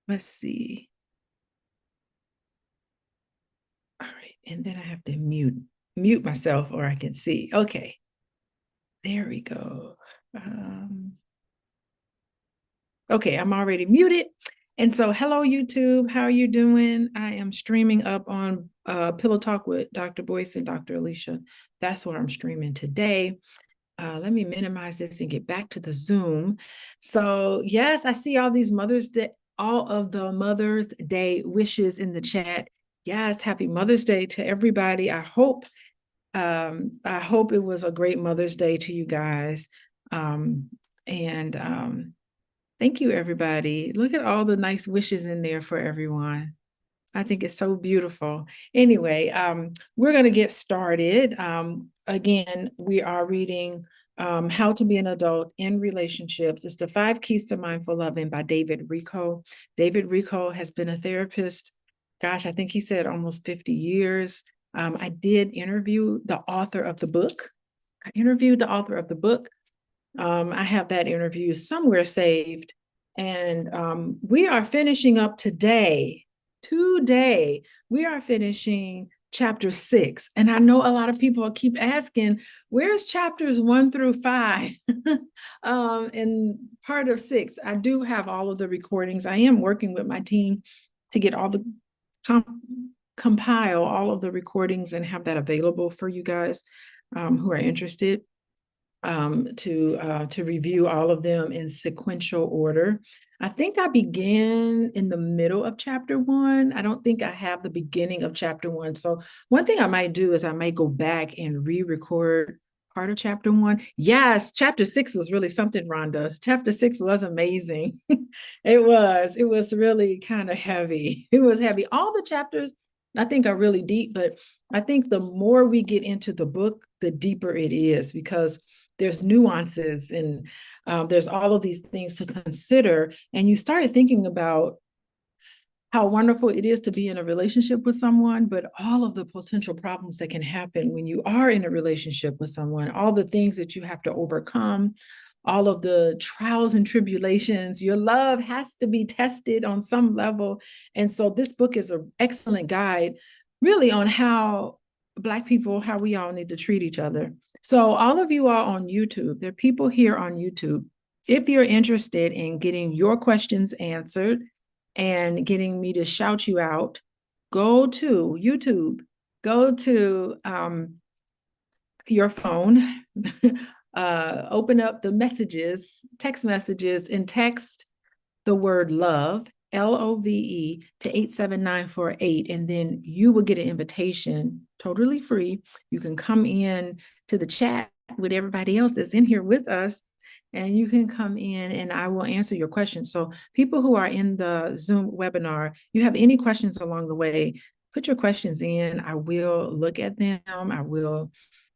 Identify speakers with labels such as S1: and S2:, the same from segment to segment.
S1: Let's see. All right, and then I have to mute myself or I can see. Okay, there we go. Okay, I'm already muted. And so, hello, YouTube. How are you doing? I am streaming up on Pillow Talk with Dr. Boyce and Dr. Alicia. That's where I'm streaming today. Let me minimize this and get back to the Zoom. So, yes, I see all these Mother's Day, all of the Mother's Day wishes in the chat. Yes, happy Mother's Day to everybody. I hope it was a great Mother's Day to you guys. And thank you, everybody. Look at all the nice wishes in there for everyone. I think it's so beautiful. Anyway, we're going to get started. Again, we are reading How to Be an Adult in Relationships. It's the 5 Keys to Mindful Loving by David Richo. David Richo has been a therapist, gosh, I think he said almost 50 years. I did interview the author of the book. I interviewed the author of the book. I have that interview somewhere saved. And we are finishing up today. Today, we are finishing chapter 6. And I know a lot of people keep asking, where's chapters 1 through 5? And part of 6, I do have all of the recordings. I am working with my team to get all the compile all of the recordings and have that available for you guys who are interested to review all of them in sequential order. I think I began in the middle of chapter 1. I don't think I have the beginning of chapter 1. So one thing I might do is I might go back and re-record part of chapter 1. Yes, chapter 6 was really something, Rhonda. Chapter 6 was amazing. It was really kind of heavy. It was heavy. All the chapters I think are really deep, but I think the more we get into the book, the deeper it is, because there's nuances and there's all of these things to consider. And you started thinking about how wonderful it is to be in a relationship with someone, but all of the potential problems that can happen when you are in a relationship with someone, all the things that you have to overcome, all of the trials and tribulations. Your love has to be tested on some level. And so this book is an excellent guide really on how Black people, how we all need to treat each other. So all of you are on YouTube. There are people here on YouTube. If you're interested in getting your questions answered and getting me to shout you out, go to YouTube, go to your phone, open up the messages, text messages, and text the word love, LOVE, to 87948. And then you will get an invitation, totally free. You can come in to the chat with everybody else that's in here with us, and you can come in and I will answer your questions. So people who are in the Zoom webinar, you have any questions along the way, put your questions in. I will look at them. I will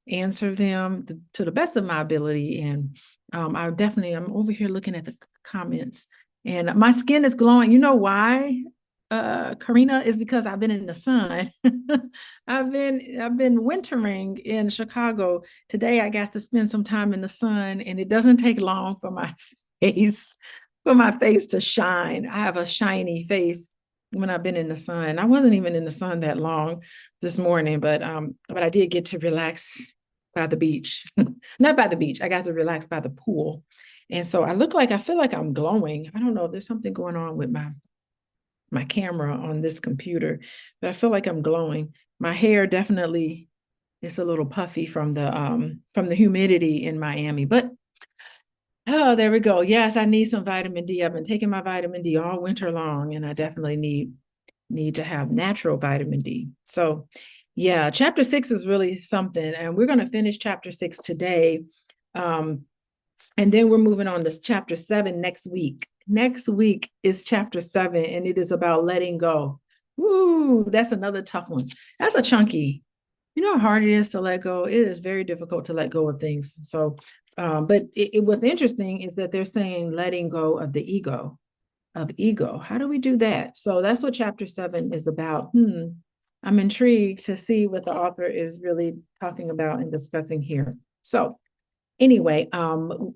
S1: answer them to the best of my ability. And I'm over here looking at the comments. And my skin is glowing. You know why, Karina? Is because I've been in the sun. I've been wintering in Chicago. Today I got to spend some time in the sun, and it doesn't take long for my face to shine. I have a shiny face when I've been in the sun. I wasn't even in the sun that long this morning, but I did get to relax by the beach. Not by the beach. I got to relax by the pool. And so I feel like I'm glowing. I don't know, there's something going on with my camera on this computer, but I feel like I'm glowing. My hair definitely is a little puffy from the humidity in Miami, but oh, there we go. Yes, I need some vitamin D. I've been taking my vitamin D all winter long, and I definitely need to have natural vitamin D. So yeah, chapter 6 is really something, and we're going to finish chapter 6 today. And then we're moving on to chapter 7 next week. Next week is chapter 7, and it is about letting go. Woo, that's another tough one. That's a chunky. You know how hard it is to let go? It is very difficult to let go of things. So, but what's interesting is that they're saying letting go of the ego, of ego. How do we do that? So that's what chapter 7 is about. I'm intrigued to see what the author is really talking about and discussing here. So Anyway,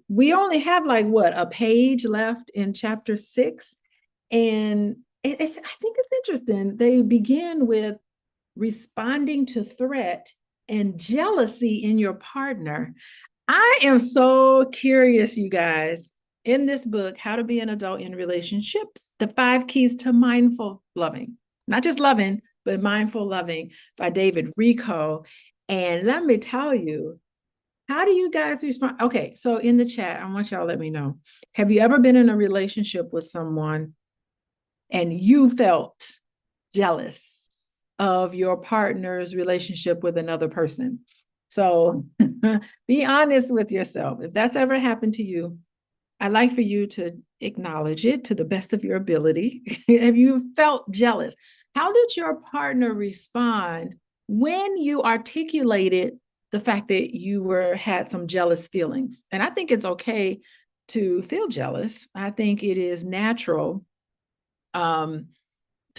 S1: we only have like what, a page left in chapter 6. And I think it's interesting. They begin with responding to threat and jealousy in your partner. I am so curious, you guys. In this book, How to Be an Adult in Relationships, the 5 Keys to Mindful Loving, not just loving, but mindful loving by David Rico. And let me tell you, how do you guys respond? Okay, so in the chat, I want y'all to let me know. Have you ever been in a relationship with someone and you felt jealous of your partner's relationship with another person? So be honest with yourself. If that's ever happened to you, I'd like for you to acknowledge it to the best of your ability. Have you felt jealous? How did your partner respond when you articulated the fact that you had some jealous feelings? And I think it's okay to feel jealous. I think it is natural to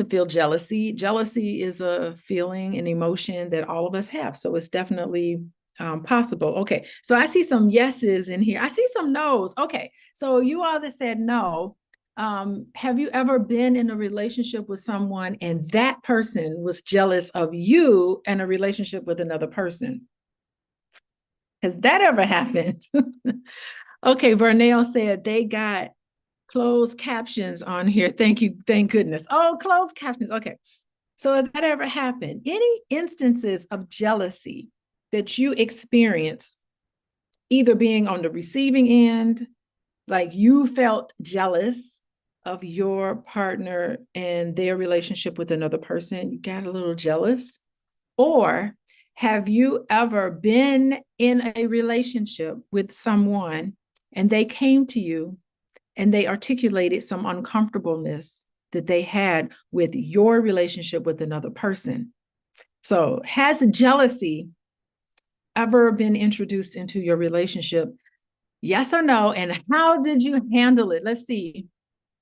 S1: feel jealousy. Jealousy is a feeling, an emotion that all of us have. So it's definitely possible. Okay. So I see some yeses in here. I see some no's. Okay. So you all that said no, have you ever been in a relationship with someone and that person was jealous of you and a relationship with another person? Has that ever happened? Okay. Vernell said they got closed captions on here. Thank you. Thank goodness. Oh, closed captions. Okay. So if that ever happened, any instances of jealousy that you experience, either being on the receiving end, like you felt jealous of your partner and their relationship with another person, you got a little jealous, or have you ever been in a relationship with someone and they came to you and they articulated some uncomfortableness that they had with your relationship with another person? So, has jealousy ever been introduced into your relationship? Yes or no? And how did you handle it? Let's see.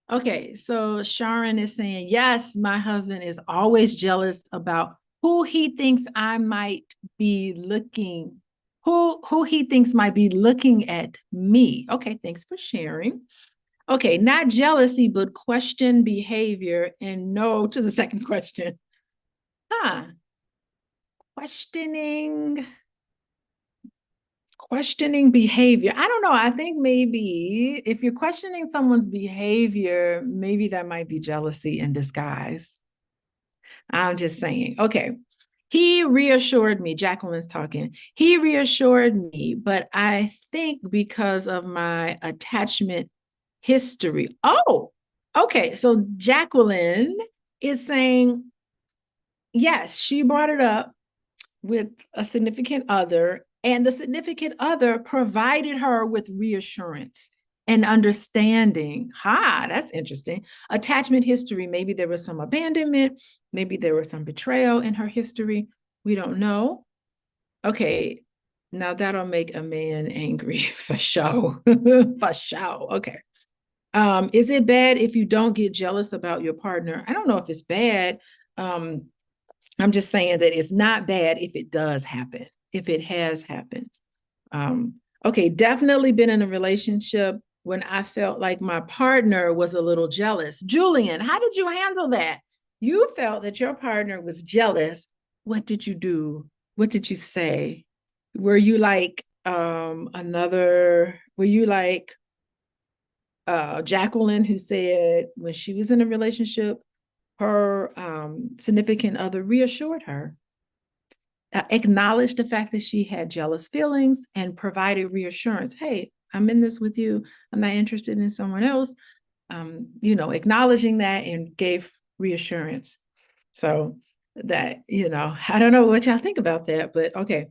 S1: Okay, so Sharon is saying, yes, my husband is always jealous about who he thinks I might be looking, who he thinks might be looking at me. Okay, thanks for sharing. Okay, not jealousy, but question behavior. And no to the second question. Huh. Questioning behavior. I don't know. I think maybe if you're questioning someone's behavior, maybe that might be jealousy in disguise. I'm just saying. Okay. He reassured me, Jacqueline's talking. He reassured me, but I think because of my attachment history. Oh, okay. So Jacqueline is saying, yes, she brought it up with a significant other, and the significant other provided her with reassurance and understanding. That's interesting. Attachment history. Maybe there was some abandonment. Maybe there was some betrayal in her history. We don't know. Okay. Now that'll make a man angry for sure. For sure. Okay. Is it bad if you don't get jealous about your partner? I don't know if it's bad. I'm just saying that it's not bad if it does happen, if it has happened. Okay, definitely been in a relationship when I felt like my partner was a little jealous. Julian, how did you handle that? You felt that your partner was jealous. What did you do? What did you say? Were you like Jacqueline, who said when she was in a relationship, her significant other reassured her, acknowledged the fact that she had jealous feelings, and provided reassurance. Hey, I'm in this with you. I'm not interested in someone else. Acknowledging that and gave reassurance. So that, I don't know what y'all think about that, but okay.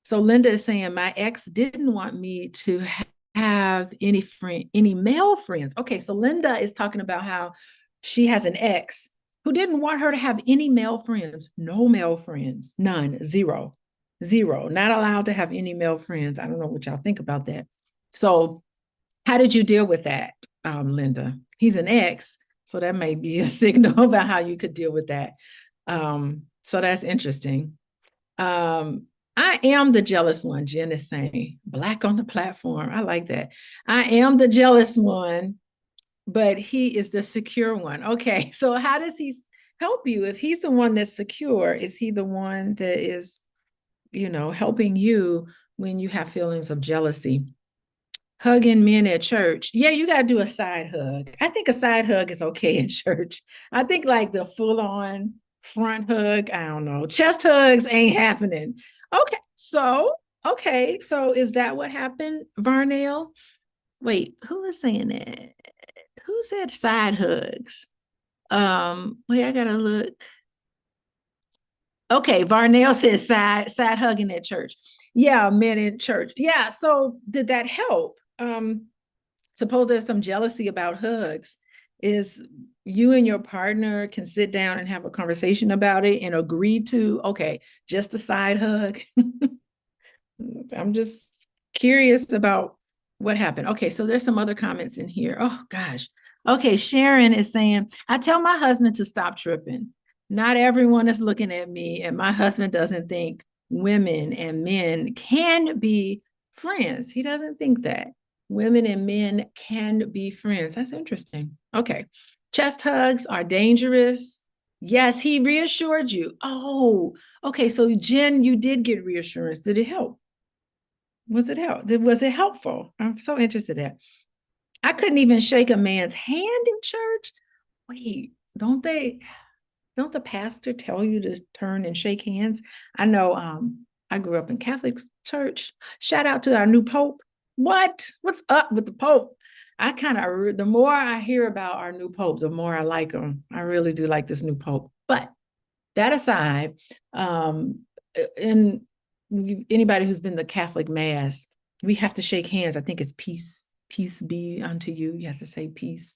S1: So Linda is saying, my ex didn't want me to have any male friends. Okay, so Linda is talking about how she has an ex who didn't want her to have any male friends. No male friends, none, zero, not allowed to have any male friends. I don't know what y'all think about that. So how did you deal with that, Linda? He's an ex, so that may be a signal about how you could deal with that. So that's interesting. I am the jealous one, Jen is saying. Black on the platform. I like that. I am the jealous one, but he is the secure one. Okay, so how does he help you? If he's the one that's secure, is he the one that is, helping you when you have feelings of jealousy? Hugging men at church. Yeah, you got to do a side hug. I think a side hug is okay in church. I think like the full on front hug, I don't know. Chest hugs ain't happening. Okay, so is that what happened, Varnell? Wait, who was saying that? Who said side hugs? Wait, I gotta look. Okay, Varnell says side hugging at church. Yeah, men in church. Yeah, so did that help? Suppose there's some jealousy about hugs. Is you and your partner can sit down and have a conversation about it and agree to, okay, just a side hug. I'm just curious about what happened. Okay, so there's some other comments in here. Oh gosh. Okay, Sharon is saying, I tell my husband to stop tripping. Not everyone is looking at me, and my husband doesn't think women and men can be friends. He doesn't think that women and men can be friends. That's interesting. Okay. Chest hugs are dangerous. Yes, he reassured you. Oh, okay. So, Jen, you did get reassurance. Did it help? Was it helpful? I'm so interested in. I couldn't even shake a man's hand in church. Wait, don't the pastor tell you to turn and shake hands? I know I grew up in Catholic church. Shout out to our new Pope. What's up with the Pope? The more I hear about our new Pope, the more I like him. I really do like this new Pope. But that aside, in anybody who's been to Catholic Mass, we have to shake hands. I think it's peace be unto you. You have to say peace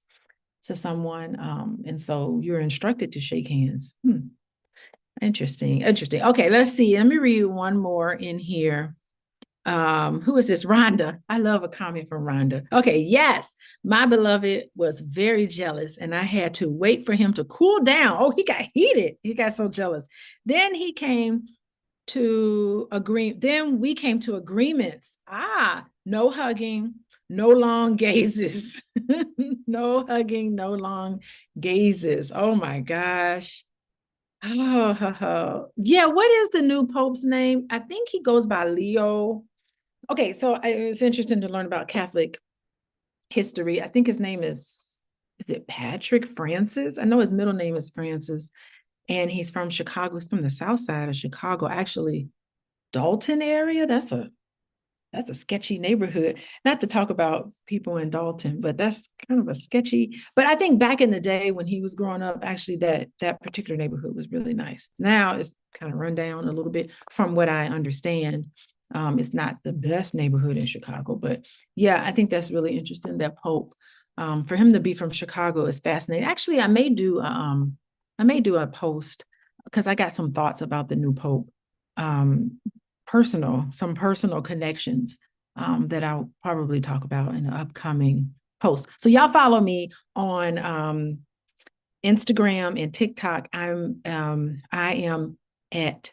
S1: to someone. And so you're instructed to shake hands. Interesting. Okay, let's see. Let me read one more in here. Who is this? Rhonda. I love a comment from Rhonda. Okay, yes, my beloved was very jealous, and I had to wait for him to cool down. Oh, he got heated. He got so jealous. Then he came to agree. Then we came to agreements. No hugging, no long gazes. No hugging, no long gazes. Oh my gosh. Oh, yeah. What is the new Pope's name? I think he goes by Leo. Okay, so it's interesting to learn about Catholic history. I think his name is it Patrick Francis? I know his middle name is Francis, and he's from Chicago. He's from the south side of Chicago, actually, Dalton area. That's a sketchy neighborhood. Not to talk about people in Dalton, but that's kind of a sketchy. But I think back in the day when he was growing up, actually that particular neighborhood was really nice. Now it's kind of run down a little bit from what I understand. It's not the best neighborhood in Chicago, but yeah, I think that's really interesting that Pope, for him to be from Chicago is fascinating. Actually, I may do a post because I got some thoughts about the new Pope. Um, some personal connections that I'll probably talk about in the upcoming post. So y'all follow me on Instagram and TikTok. I am at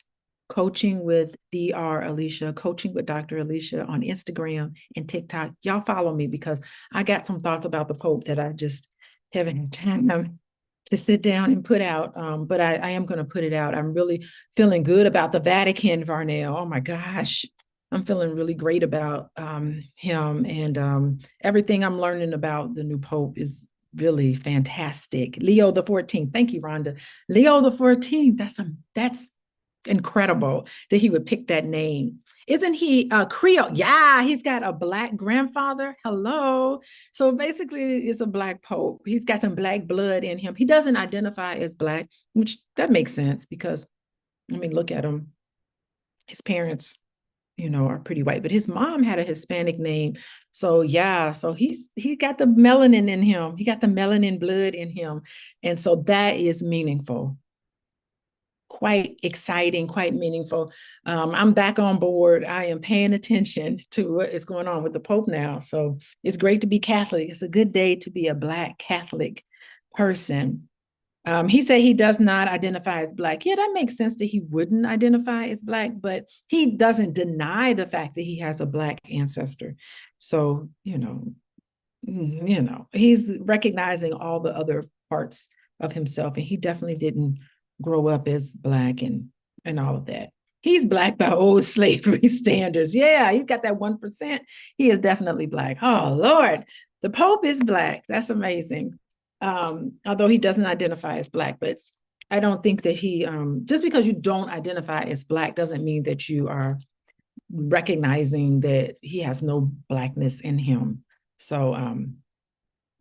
S1: coaching with Dr. Alicia, coaching with Dr. Alicia on Instagram and TikTok. Y'all follow me because I got some thoughts about the Pope that I just haven't had time to sit down and put out. But I am going to put it out. I'm really feeling good about the Vatican, Varnell. Oh my gosh. I'm feeling really great about him, and everything I'm learning about the new Pope is really fantastic. Leo the 14th. Thank you, Rhonda. Leo the 14th. That's incredible that he would pick that name. Isn't he a Creole? Yeah, he's got a Black grandfather. Hello. So basically, it's a Black Pope. He's got some Black blood in him. He doesn't identify as Black, which that makes sense because, I mean, look at him. His parents, are pretty white, but his mom had a Hispanic name. So yeah, so he got the melanin in him. He got the melanin blood in him. And so that is meaningful. Quite exciting, quite meaningful. I'm back on board. I am paying attention to what is going on with the Pope now. So it's great to be Catholic. It's a good day to be a Black Catholic person. He said he does not identify as Black. Yeah, that makes sense that he wouldn't identify as Black, but he doesn't deny the fact that he has a Black ancestor. So, he's recognizing all the other parts of himself, and he definitely didn't grow up as Black and all of that. He's Black by old slavery standards. Yeah, he's got that 1%. He is definitely Black. Oh, Lord. The Pope is Black. That's amazing. Although he doesn't identify as Black, but I don't think that he, just because you don't identify as Black doesn't mean that you are recognizing that he has no Blackness in him. So, and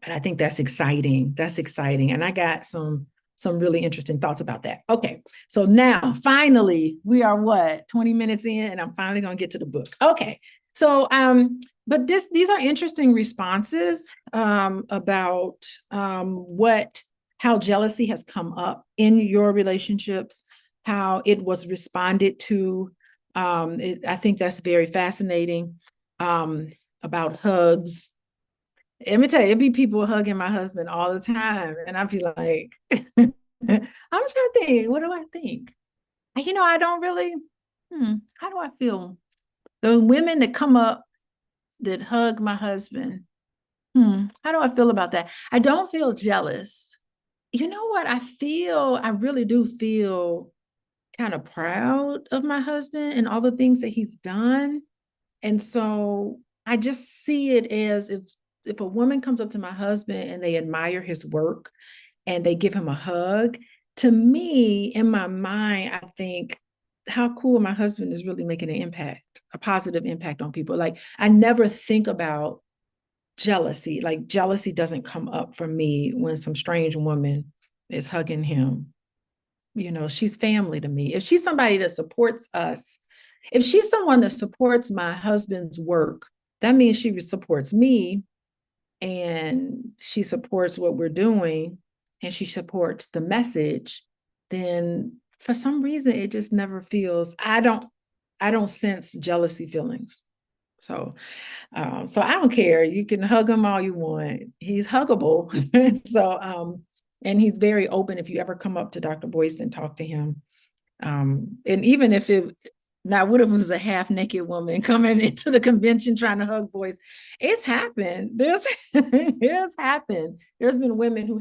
S1: I think that's exciting. That's exciting. And I got some really interesting thoughts about that. Okay. So now finally we are 20 minutes in, and I'm finally going to get to the book. Okay. So, but these are interesting responses about how jealousy has come up in your relationships, how it was responded to. I think that's very fascinating. About hugs. Let me tell you, it'd be people hugging my husband all the time, and I'd be like, I'm trying to think, what do I think? I don't really. How do I feel? The women that come up that hug my husband. How do I feel about that? I don't feel jealous. You know what I feel? I really do feel kind of proud of my husband and all the things that he's done. And so I just see it as if a woman comes up to my husband and they admire his work and they give him a hug, to me, in my mind, I think, how cool my husband is really making an impact, a positive impact on people. Like, I never think about jealousy. Like, jealousy doesn't come up for me when some strange woman is hugging him. She's family to me. If she's somebody that supports us, if she's someone that supports my husband's work, that means she supports me, and she supports what we're doing, and she supports the message. Then for some reason it just never feels, I don't sense jealousy feelings. So I don't care. You can hug him all you want. He's huggable. So and he's very open if you ever come up to Dr. Boyce and talk to him. And even if what if it was a half naked woman coming into the convention trying to hug boys? It's happened. It's happened. There's been women who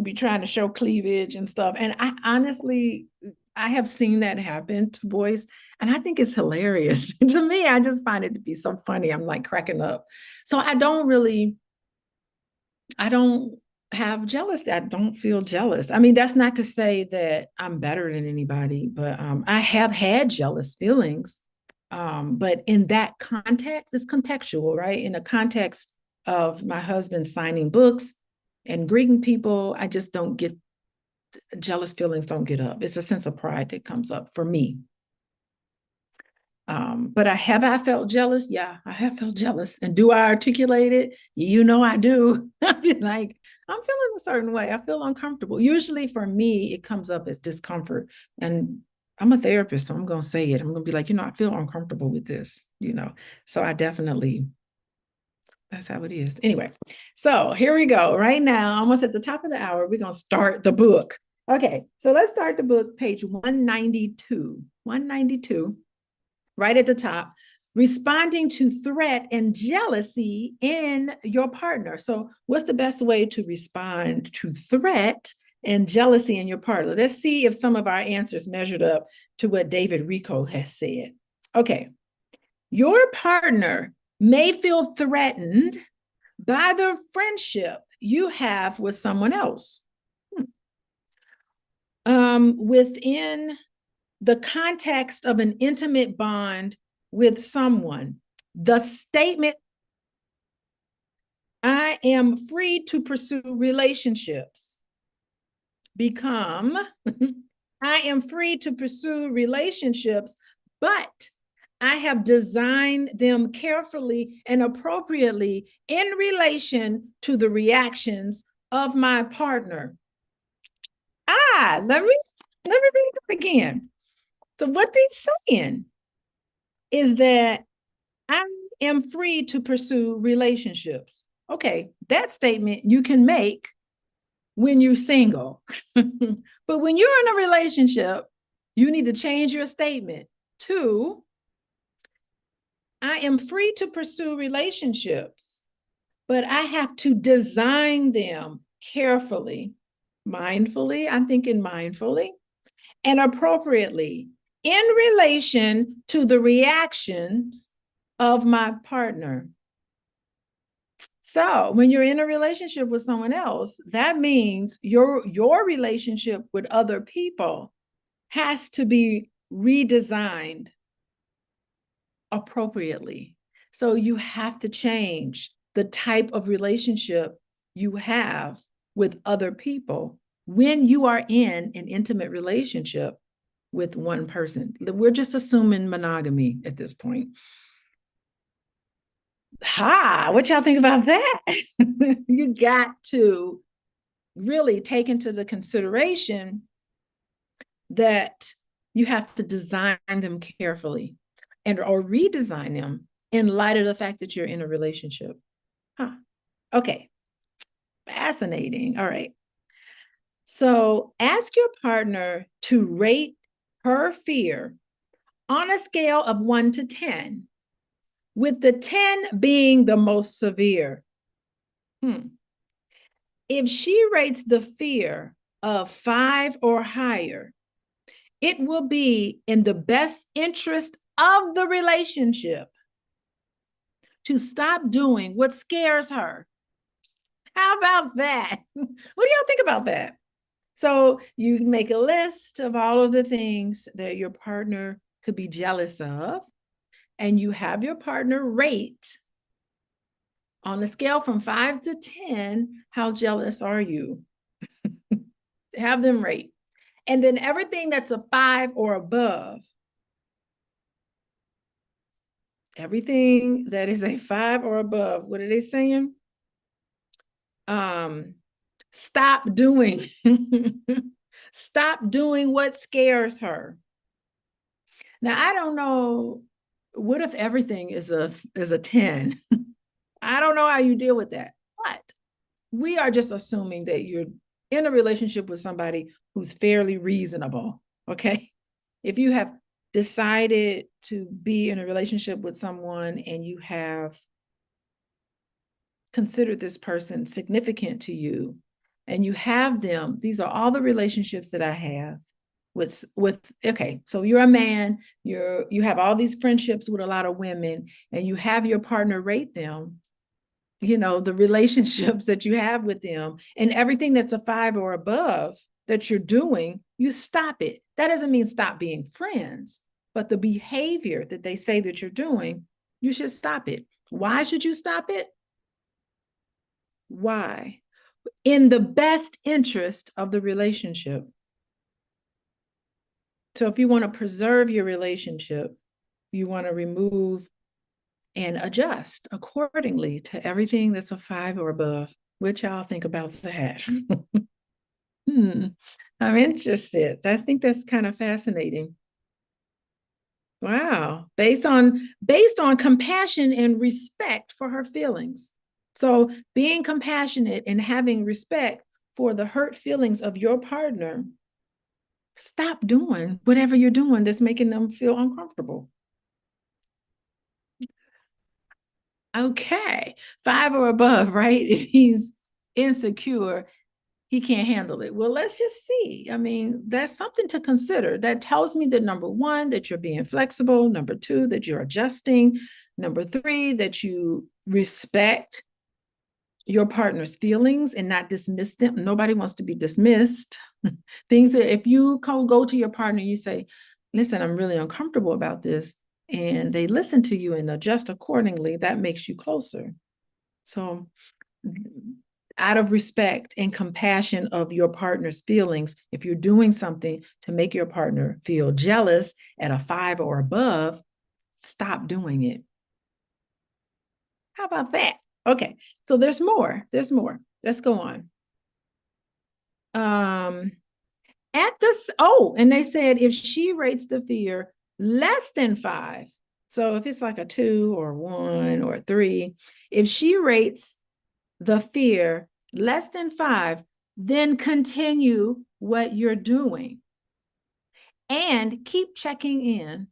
S1: be trying to show cleavage and stuff. And I honestly, I have seen that happen to boys, and I think it's hilarious. To me, I just find it to be so funny. I'm like cracking up. So I don't have jealousy. I don't feel jealous. I mean, that's not to say that I'm better than anybody, but I have had jealous feelings. But in that context, it's contextual, right? In a context of my husband signing books and greeting people, I just don't get jealous feelings, don't get up. It's a sense of pride that comes up for me. But I felt jealous? Yeah, I have felt jealous. And do I articulate it? I do. I'd be like, I'm feeling a certain way. I feel uncomfortable. Usually for me, it comes up as discomfort. And I'm a therapist, so I'm going to say it. I'm going to be like, I feel uncomfortable with this, So I definitely, that's how it is. Anyway, so here we go. Right now, almost at the top of the hour, we're going to start the book. Okay, so let's start the book, page 192. 192. Right at the top, responding to threat and jealousy in your partner. So what's the best way to respond to threat and jealousy in your partner? Let's see if some of our answers measured up to what David Rico has said. Okay. Your partner may feel threatened by the friendship you have with someone else. Within the context of an intimate bond with someone, the statement, I am free to pursue relationships, become, I am free to pursue relationships, but I have designed them carefully and appropriately in relation to the reactions of my partner. Let me read it again. So what they're saying is that I am free to pursue relationships. Okay, that statement you can make when you're single. But when you're in a relationship, you need to change your statement to, I am free to pursue relationships, but I have to design them carefully, mindfully, I'm thinking mindfully, and appropriately in relation to the reactions of my partner. So when you're in a relationship with someone else, that means your relationship with other people has to be redesigned appropriately. So you have to change the type of relationship you have with other people when you are in an intimate relationship with one person. We're just assuming monogamy at this point. What y'all think about that? You got to really take into the consideration that you have to design them carefully and or redesign them in light of the fact that you're in a relationship. Okay. Fascinating. All right. So ask your partner to rate her fear on a scale of 1 to 10, with the 10 being the most severe. If she rates the fear of 5 or higher, it will be in the best interest of the relationship to stop doing what scares her. How about that? What do y'all think about that? So you make a list of all of the things that your partner could be jealous of, and you have your partner rate on a scale from 5 to 10, how jealous are you? Have them rate. And then everything that's a 5 or above, everything that is a 5 or above, what are they saying? Stop doing. Stop doing what scares her. Now, I don't know, what if everything is a 10? I don't know how you deal with that, but we are just assuming that you're in a relationship with somebody who's fairly reasonable, okay? If you have decided to be in a relationship with someone and you have considered this person significant to you, and you have them, these are all the relationships that I have with okay, so you're a man, you have all these friendships with a lot of women, and you have your partner rate them, you know, the relationships that you have with them, and everything that's a 5 or above that you're doing, you stop it. That doesn't mean stop being friends, but the behavior that they say that you're doing, you should stop it. Why should you stop it? Why? In the best interest of the relationship. So if you want to preserve your relationship, you want to remove and adjust accordingly to everything that's a 5 or above. What y'all think about that? I'm interested. I think that's kind of fascinating. Wow. Based on compassion and respect for her feelings. So being compassionate and having respect for the hurt feelings of your partner, stop doing whatever you're doing that's making them feel uncomfortable. Okay, 5 or above, right? If he's insecure, he can't handle it. Well, let's just see. I mean, that's something to consider. That tells me that number 1, that you're being flexible. Number 2, that you're adjusting. Number 3, that you respect your partner's feelings and not dismiss them. Nobody wants to be dismissed. Things that if you go to your partner and you say, listen, I'm really uncomfortable about this, and they listen to you and adjust accordingly, that makes you closer. So out of respect and compassion of your partner's feelings, if you're doing something to make your partner feel jealous at a 5 or above, stop doing it. How about that? Okay, so there's more. Let's go on. And they said if she rates the fear less than 5, so if it's like a 2 or 1 or 3, if she rates the fear less than 5, then continue what you're doing and keep checking in.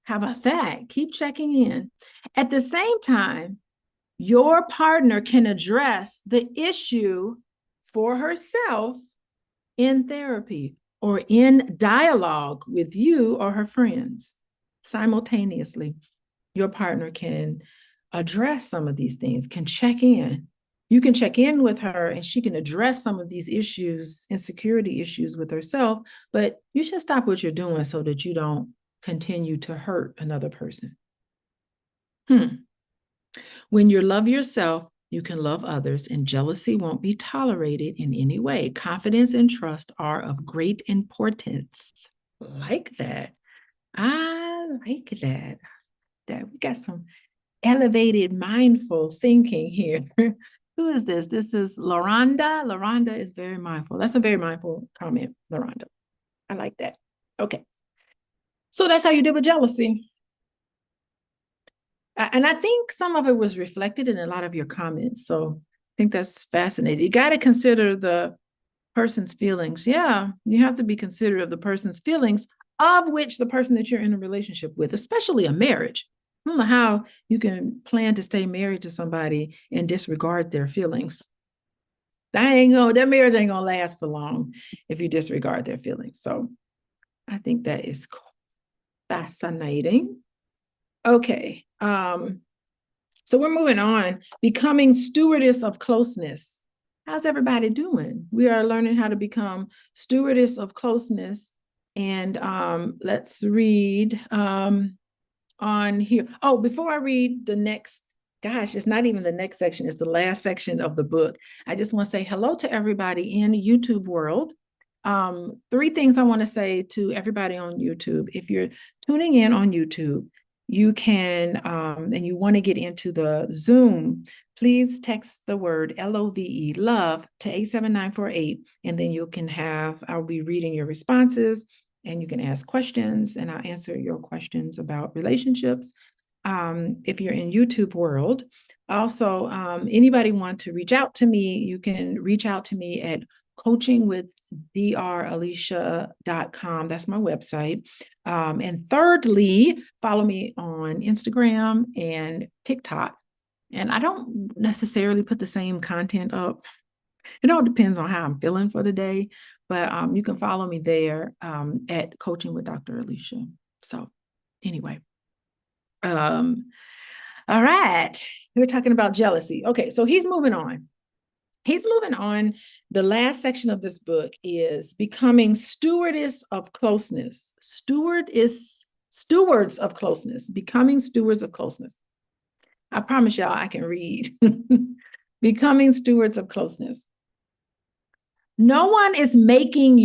S1: How about that? Keep checking in. At the same time, your partner can address the issue for herself in therapy or in dialogue with you or her friends. Simultaneously, your partner can address some of these things, can check in. You can check in with her and she can address some of these issues, insecurity issues with herself, but you should stop what you're doing so that you don't continue to hurt another person. When you love yourself, you can love others, and jealousy won't be tolerated in any way. Confidence and trust are of great importance. Like that. I like that. That we got some elevated, mindful thinking here. Who is this? This is Loranda. Loranda is very mindful. That's a very mindful comment, Loranda. I like that. Okay. So that's how you deal with jealousy. And I think some of it was reflected in a lot of your comments. So I think that's fascinating. You got to consider the person's feelings. Yeah, you have to be considerate of the person's feelings, of which the person that you're in a relationship with, especially a marriage. I don't know how you can plan to stay married to somebody and disregard their feelings. That marriage ain't gonna last for long if you disregard their feelings. So I think that is fascinating. Okay. So we're moving on. Becoming stewardess of closeness. How's everybody doing? We are learning how to become stewardess of closeness. And let's read on here. Oh, before I read the next, gosh, it's not even the next section, it's the last section of the book. I just want to say hello to everybody in YouTube world. Three things I want to say to everybody on YouTube. If you're tuning in on YouTube, you can, and you want to get into the Zoom, please text the word LOVE, love, to 87948, and then you can I'll be reading your responses, and you can ask questions, and I'll answer your questions about relationships. If you're in YouTube world, also, anybody want to reach out to me, you can reach out to me at coachingwithdralicia.com. That's my website. And thirdly, follow me on Instagram and TikTok. And I don't necessarily put the same content up. It all depends on how I'm feeling for the day, but you can follow me there at Coaching with Dr. Alicia. So anyway, all right, we're talking about jealousy. Okay, so he's moving on. The last section of this book is becoming stewardess of closeness. Stewards of closeness, becoming stewards of closeness. I promise y'all I can read. Becoming stewards of closeness. No one is making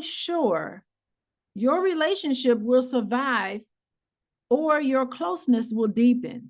S1: sure your relationship will survive or your closeness will deepen.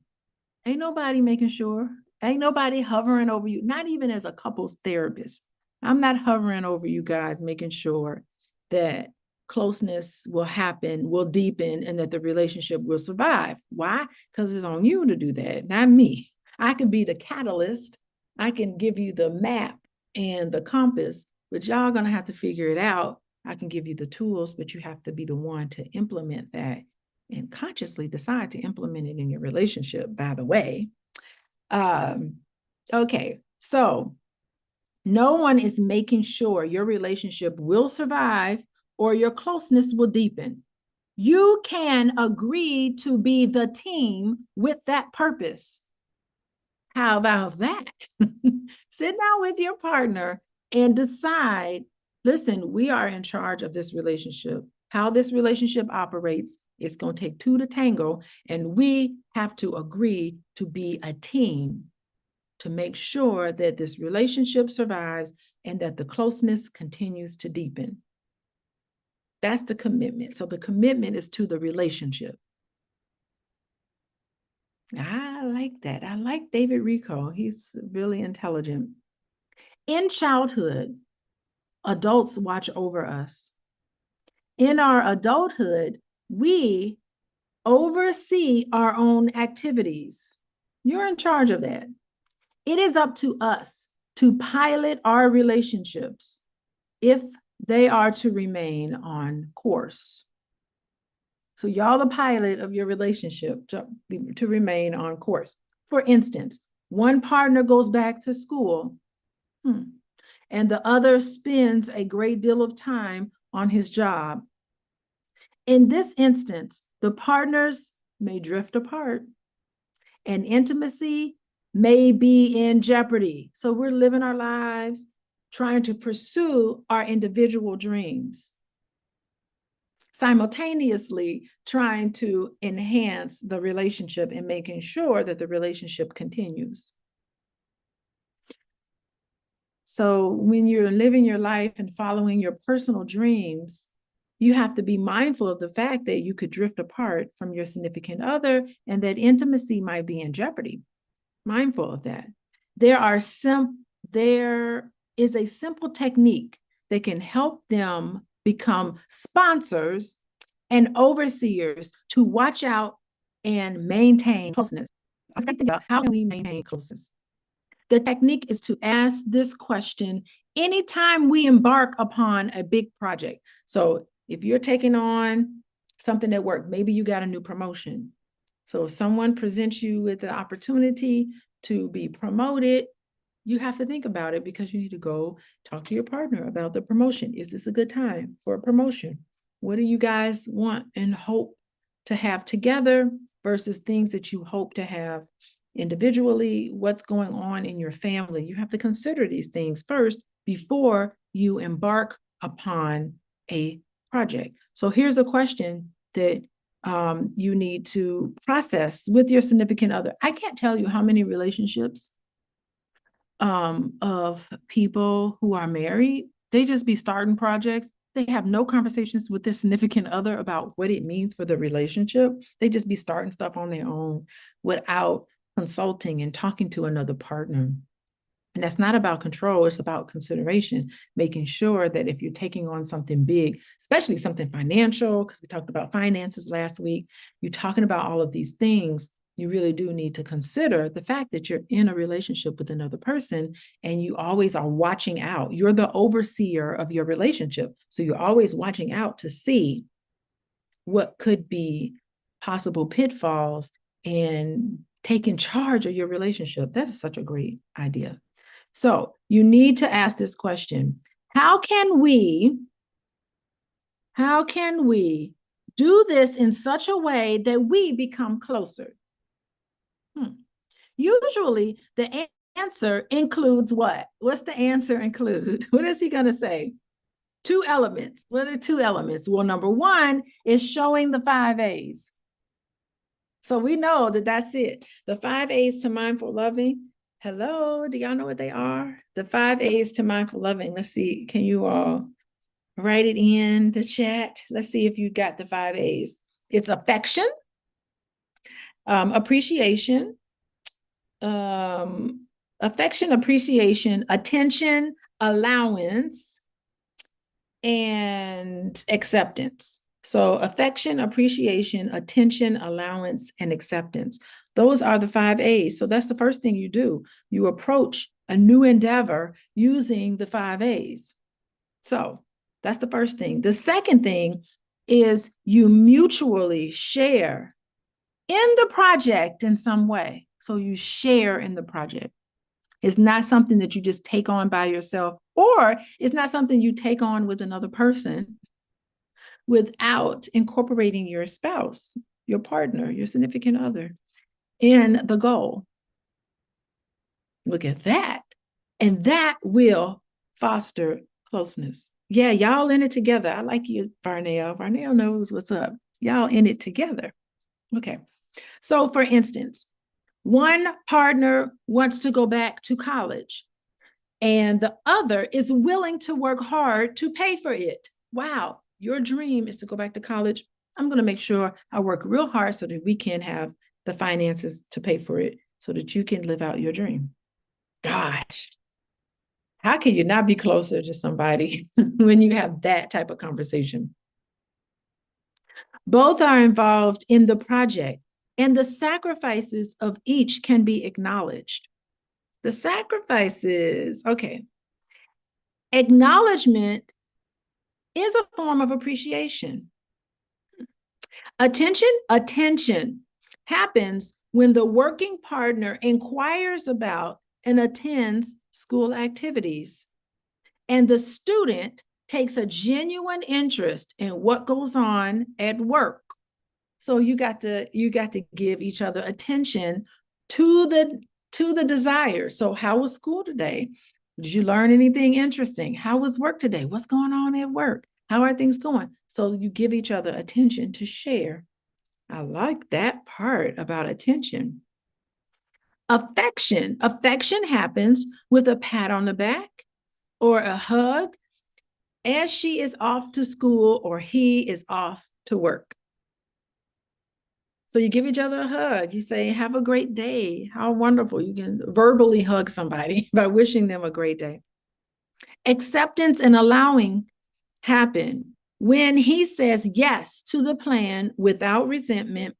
S1: Ain't nobody making sure. Ain't nobody hovering over you, not even as a couples therapist. I'm not hovering over you guys, making sure that closeness will happen, will deepen, and that the relationship will survive. Why? Because it's on you to do that, not me. I can be the catalyst. I can give you the map and the compass, but y'all gonna have to figure it out. I can give you the tools, but you have to be the one to implement that and consciously decide to implement it in your relationship, by the way. Okay, so no one is making sure your relationship will survive or your closeness will deepen. You can agree to be the team with that purpose. How about that? Sit down with your partner and decide, listen, we are in charge of this relationship. How this relationship operates, it's going to take two to tango, and we have to agree to be a team to make sure that this relationship survives and that the closeness continues to deepen. That's the commitment. So the commitment is to the relationship. I like that. I like David Rico. He's really intelligent. In childhood, adults watch over us. In our adulthood, we oversee our own activities. You're in charge of that. It is up to us to pilot our relationships if they are to remain on course. So y'all the pilot of your relationship to remain on course. For instance, one partner goes back to school, and the other spends a great deal of time on his job. In this instance, the partners may drift apart and intimacy may be in jeopardy. So we're living our lives trying to pursue our individual dreams, simultaneously trying to enhance the relationship and making sure that the relationship continues. So when you're living your life and following your personal dreams, you have to be mindful of the fact that you could drift apart from your significant other and that intimacy might be in jeopardy. Mindful of that. There is a simple technique that can help them become sponsors and overseers to watch out and maintain closeness. Let's think about how can we maintain closeness? The technique is to ask this question anytime we embark upon a big project. So if you're taking on something at work, maybe you got a new promotion. So if someone presents you with the opportunity to be promoted, you have to think about it because you need to go talk to your partner about the promotion. Is this a good time for a promotion? What do you guys want and hope to have together versus things that you hope to have individually? What's going on in your family? You have to consider these things first before you embark upon a project. So here's a question that you need to process with your significant other. I can't tell you how many relationships of people who are married, they just be starting projects. They have no conversations with their significant other about what it means for the relationship. They just be starting stuff on their own without consulting and talking to another partner. And that's not about control, it's about consideration, making sure that if you're taking on something big, especially something financial, because we talked about finances last week, you're talking about all of these things, you really do need to consider the fact that you're in a relationship with another person and you always are watching out. You're the overseer of your relationship. So you're always watching out to see what could be possible pitfalls and taking charge of your relationship. That is such a great idea. So you need to ask this question. How can we do this in such a way that we become closer? Usually the answer includes what? What's the answer include? What is he going to say? 2 elements. What are 2 elements? Well, number 1 is showing the 5 A's. So we know that that's it. The 5 A's to mindful loving. Hello, do y'all know what they are? The 5 A's to mindful loving. Let's see, can you all write it in the chat? Let's see if you got the 5 A's. It's affection, appreciation, appreciation, attention, allowance, and acceptance. So affection, appreciation, attention, allowance, and acceptance. Those are the 5 A's. So that's the first thing you do. You approach a new endeavor using the 5 A's. So that's the first thing. The second thing is you mutually share in the project in some way. So you share in the project. It's not something that you just take on by yourself, or it's not something you take on with another person without incorporating your spouse, your partner, your significant other in the goal. Look at that. And that will foster closeness. Yeah, y'all in it together. I like you, Varnell. Varnell knows what's up. Y'all in it together. Okay. So for instance, one partner wants to go back to college and the other is willing to work hard to pay for it. Wow, your dream is to go back to college. I'm going to make sure I work real hard so that we can have the finances to pay for it so that you can live out your dream. Gosh, how can you not be closer to somebody when you have that type of conversation? Both are involved in the project, and the sacrifices of each can be acknowledged. The sacrifices. Okay. Acknowledgement is a form of appreciation. Attention happens when the working partner inquires about and attends school activities, and the student takes a genuine interest in what goes on at work. So you got to give each other attention to the desire. So how was school today? Did you learn anything interesting? How was work today? What's going on at work? How are things going? So you give each other attention to share. I like that part about attention. Affection happens with a pat on the back or a hug as she is off to school or he is off to work. So you give each other a hug. You say, have a great day. How wonderful. You can verbally hug somebody by wishing them a great day. Acceptance and allowing happen when he says yes to the plan without resentment,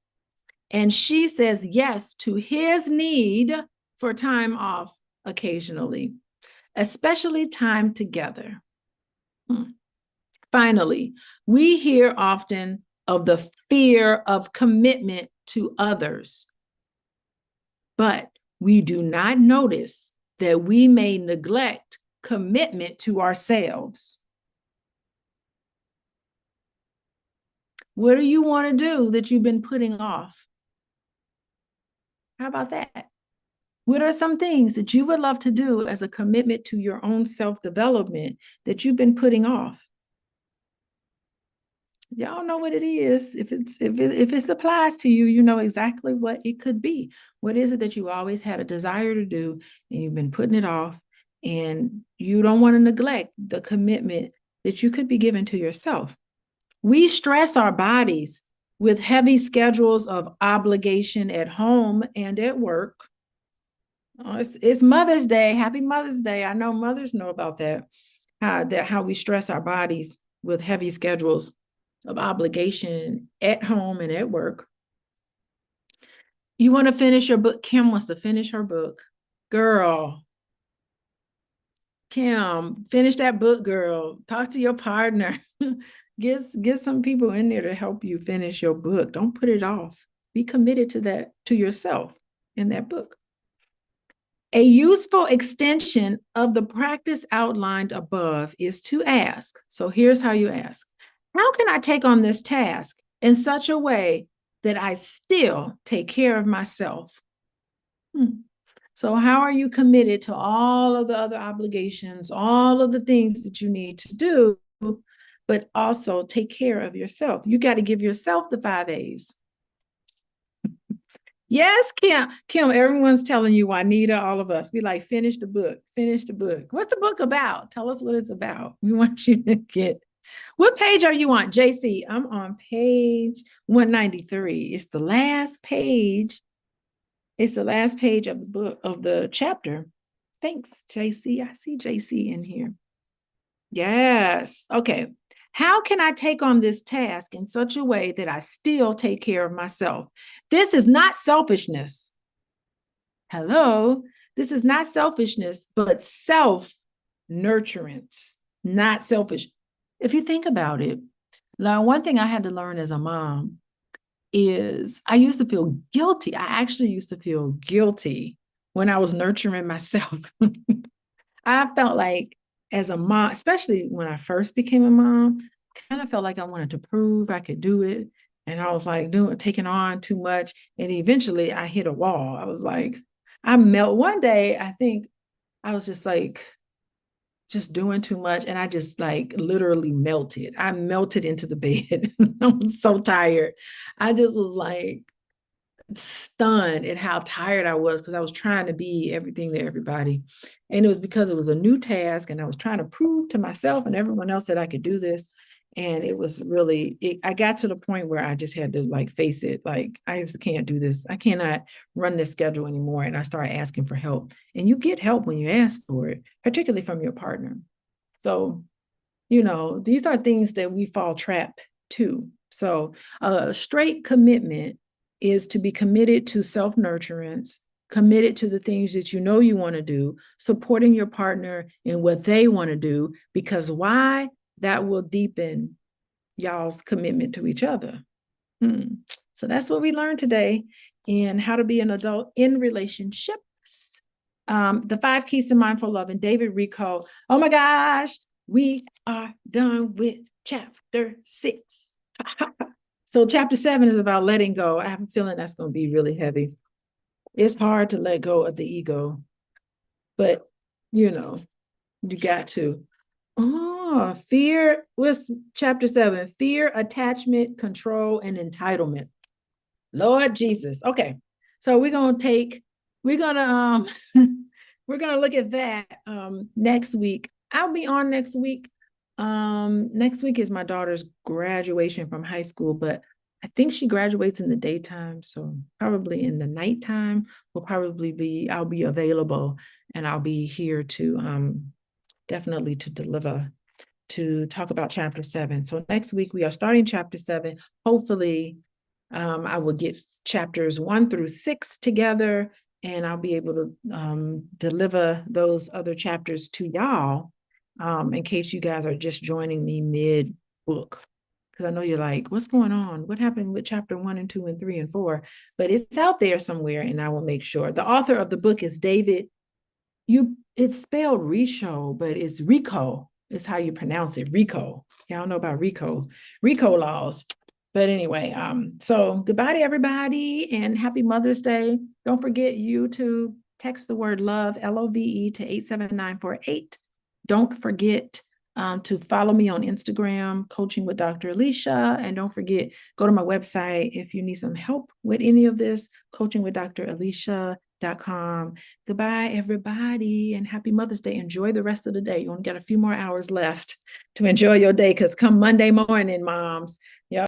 S1: and she says yes to his need for time off occasionally, especially time together. Finally, we hear often of the fear of commitment to others, but we do not notice that we may neglect commitment to ourselves. What do you want to do that you've been putting off? How about that? What are some things that you would love to do as a commitment to your own self-development that you've been putting off? Y'all know what it is. If it applies to you, you know exactly what it could be. What is it that you always had a desire to do and you've been putting it off, and you don't want to neglect the commitment that you could be given to yourself? We stress our bodies with heavy schedules of obligation at home and at work. Oh, it's Mother's Day. Happy Mother's Day. I know mothers know about that. How we stress our bodies with heavy schedules of obligation at home and at work. You want to finish your book? Kim wants to finish her book. Girl, Kim, finish that book, girl. Talk to your partner. Get some people in there to help you finish your book. Don't put it off. Be committed to that, to yourself in that book. A useful extension of the practice outlined above is to ask. So here's how you ask. How can I take on this task in such a way that I still take care of myself? So how are you committed to all of the other obligations, all of the things that you need to do, but also take care of yourself? You got to give yourself the 5 A's. Yes, Kim. Kim, everyone's telling you, Juanita, all of us. Be like, finish the book. Finish the book. What's the book about? Tell us what it's about. We want you to get. What page are you on, JC? I'm on page 193. It's the last page. It's the last page of the book, of the chapter. Thanks, JC. I see JC in here. Yes. Okay. How can I take on this task in such a way that I still take care of myself? This is not selfishness. Hello. This is not selfishness, but self-nurturance, not selfish. If you think about it, now, one thing I had to learn as a mom is I used to feel guilty. I actually used to feel guilty when I was nurturing myself. I felt like as a mom, especially when I first became a mom, kind of felt like I wanted to prove I could do it. And I was like taking on too much. And eventually I hit a wall. I was like, one day, I think I was just doing too much. And I just literally melted. I melted into the bed. I was so tired. I just was like stunned at how tired I was because I was trying to be everything to everybody. And it was because it was a new task and I was trying to prove to myself and everyone else that I could do this. And it was really, I got to the point where I just had to face it. I just can't do this. I cannot run this schedule anymore. And I started asking for help. And you get help when you ask for it, particularly from your partner. So, these are things that we fall trap to. So a straight commitment is to be committed to self-nurturance committed to the things that you know you want to do, supporting your partner in what they want to do, because why? That will deepen y'all's commitment to each other. So that's what we learned today in how to be an adult in relationships. The 5 keys to mindful love, and David Rico. Oh my gosh, we are done with chapter 6. So chapter 7 is about letting go. I have a feeling that's going to be really heavy. It's hard to let go of the ego, but you got to. Oh, fear was chapter 7. Fear, attachment, control, and entitlement. Lord Jesus. Okay. So we're gonna we're gonna look at that next week. I'll be on next week. Next week is my daughter's graduation from high school, but I think she graduates in the daytime. So probably in the nighttime I'll be available, and I'll be here to definitely to deliver, to talk about chapter 7. So next week we are starting chapter 7. Hopefully, I will get chapters 1 through 6 together, and I'll be able to deliver those other chapters to y'all, in case you guys are just joining me mid book. Because I know you're like, what's going on? What happened with chapter 1 and 2 and 3 and 4? But it's out there somewhere, and I will make sure. The author of the book is David. It's spelled Richo, but it's Rico is how you pronounce it. Rico. Y'all know about Rico laws. But anyway, so goodbye to everybody and happy Mother's Day. Don't forget you to text the word love, LOVE, to 87948. Don't forget to follow me on Instagram, Coaching with Dr. Alicia. And don't forget, go to my website if you need some help with any of this, coachingwithdralicia.com. Goodbye, everybody, and happy Mother's Day. Enjoy the rest of the day. You only got a few more hours left to enjoy your day, because come Monday morning, moms,